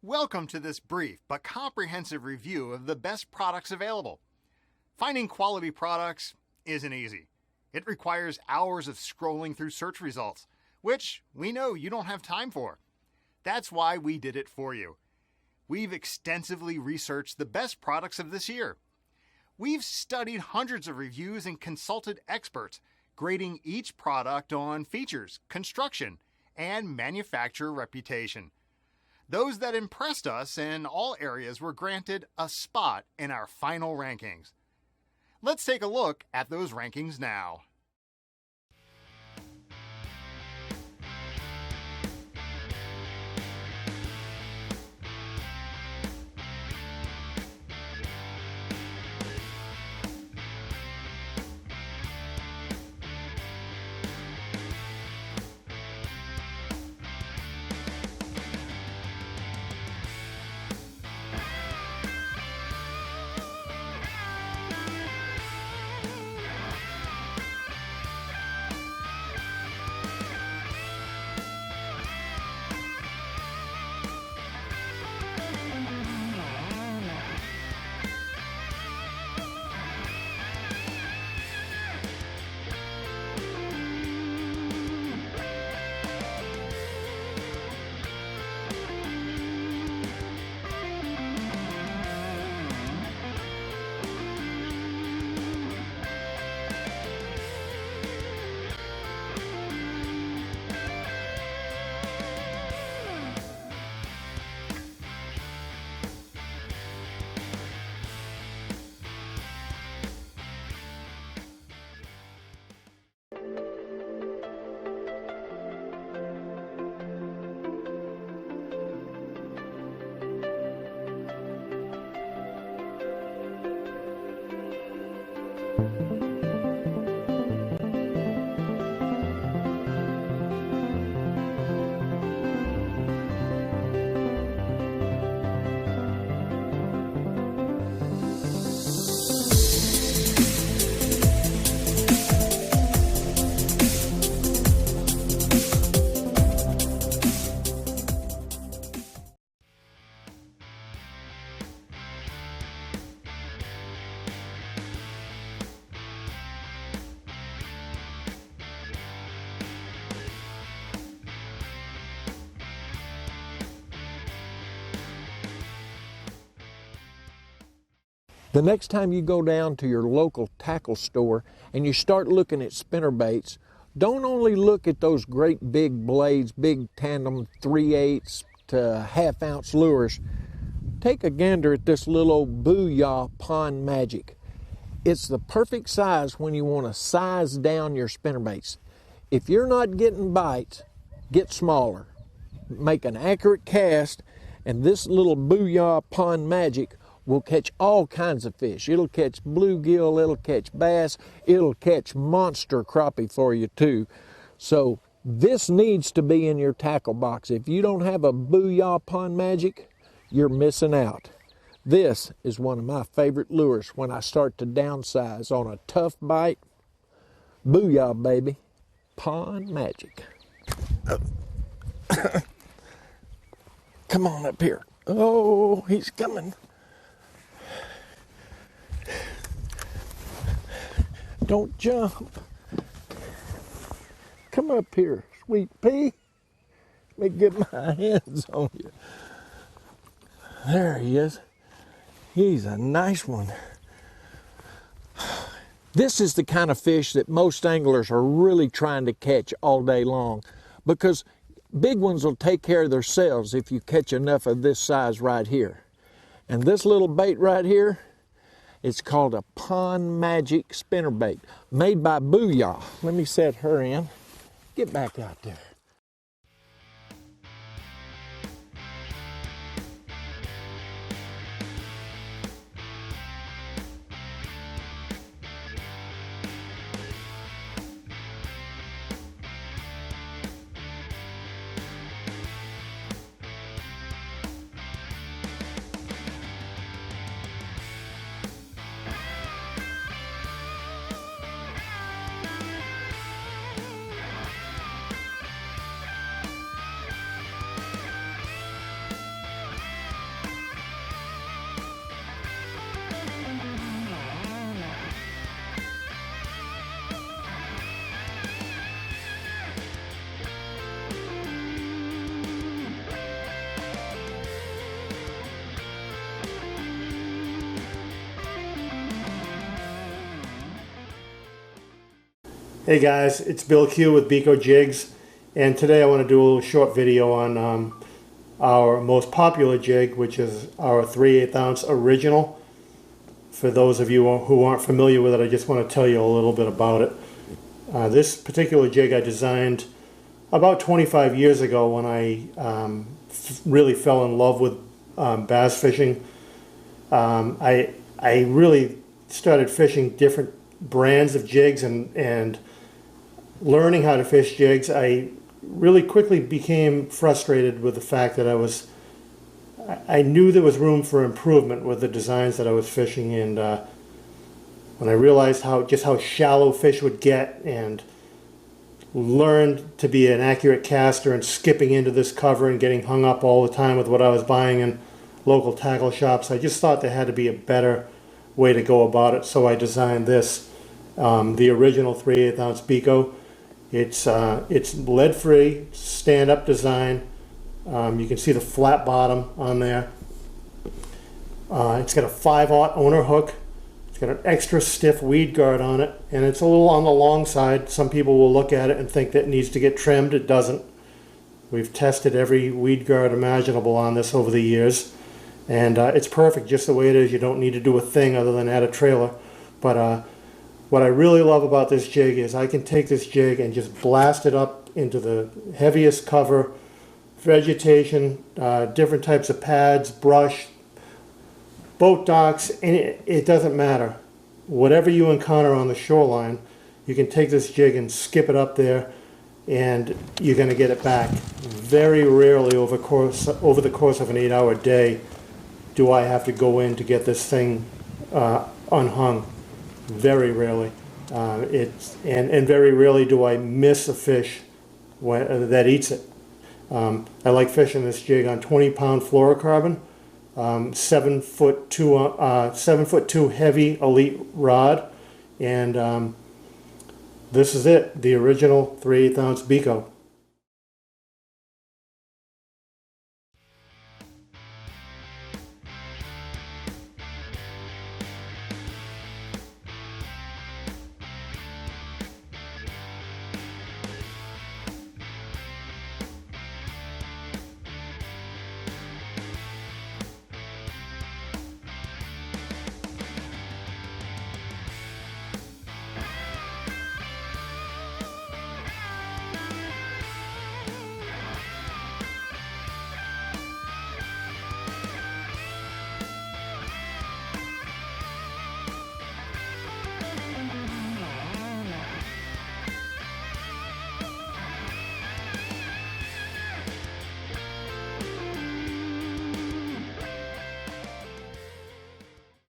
Welcome to this brief but comprehensive review of the best products available. Finding quality products isn't easy. It requires hours of scrolling through search results, which we know you don't have time for. That's why we did it for you. We've extensively researched the best products of this year. We've studied hundreds of reviews and consulted experts, grading each product on features, construction, and manufacturer reputation. Those that impressed us in all areas were granted a spot in our final rankings. Let's take a look at those rankings now. The next time you go down to your local tackle store and you start looking at spinnerbaits, don't only look at those great big blades, big tandem 3/8 to half-ounce lures. Take a gander at this little old BOOYAH Pond Magic. It's the perfect size when you want to size down your spinnerbaits. If you're not getting bites, get smaller. Make an accurate cast, and this little BOOYAH Pond Magic will catch all kinds of fish. It'll catch bluegill, it'll catch bass, it'll catch monster crappie for you too. So this needs to be in your tackle box. If you don't have a BOOYAH Pond Magic, you're missing out. This is one of my favorite lures when I start to downsize on a tough bite. BOOYAH, baby. Pond Magic. Come on up here. Oh, he's coming. Don't jump. Come up here, sweet pea. Let me get my hands on you. There he is. He's a nice one. This is the kind of fish that most anglers are really trying to catch all day long, because big ones will take care of themselves if you catch enough of this size right here. And this little bait right here, it's called a Pond Magic spinnerbait, made by BOOYAH. Let me set her in. Get back out there. Hey guys, it's Bill Q with BiCO Jigs, and today I want to do a little short video on our most popular jig, which is our 3/8 ounce original. For those of you who aren't familiar with it, I just want to tell you a little bit about it. This particular jig I designed about 25 years ago when I really fell in love with bass fishing. I really started fishing different brands of jigs and learning how to fish jigs. I really quickly became frustrated with the fact that I knew there was room for improvement with the designs that I was fishing, and when I realized just how shallow fish would get and learned to be an accurate caster and skipping into this cover and getting hung up all the time with what I was buying in local tackle shops, I just thought there had to be a better way to go about it. So I designed this, the original 3/8 ounce BiCO. It's lead-free, stand-up design. You can see the flat bottom on there. It's got a 5/0 owner hook. It's got an extra stiff weed guard on it, and it's a little on the long side. Some people will look at it and think that it needs to get trimmed. It doesn't. We've tested every weed guard imaginable on this over the years, and it's perfect just the way it is. You don't need to do a thing other than add a trailer. But what I really love about this jig is I can take this jig and just blast it up into the heaviest cover, vegetation, different types of pads, brush, boat docks, and it doesn't matter. Whatever you encounter on the shoreline, you can take this jig and skip it up there, and you're going to get it back. Very rarely over the course of an 8-hour day do I have to go in to get this thing unhung. Very rarely. And very rarely do I miss a fish that eats it. I like fishing this jig on 20-pound fluorocarbon, 7'2" heavy elite rod, and this is it, the original 3/8 ounce BiCO.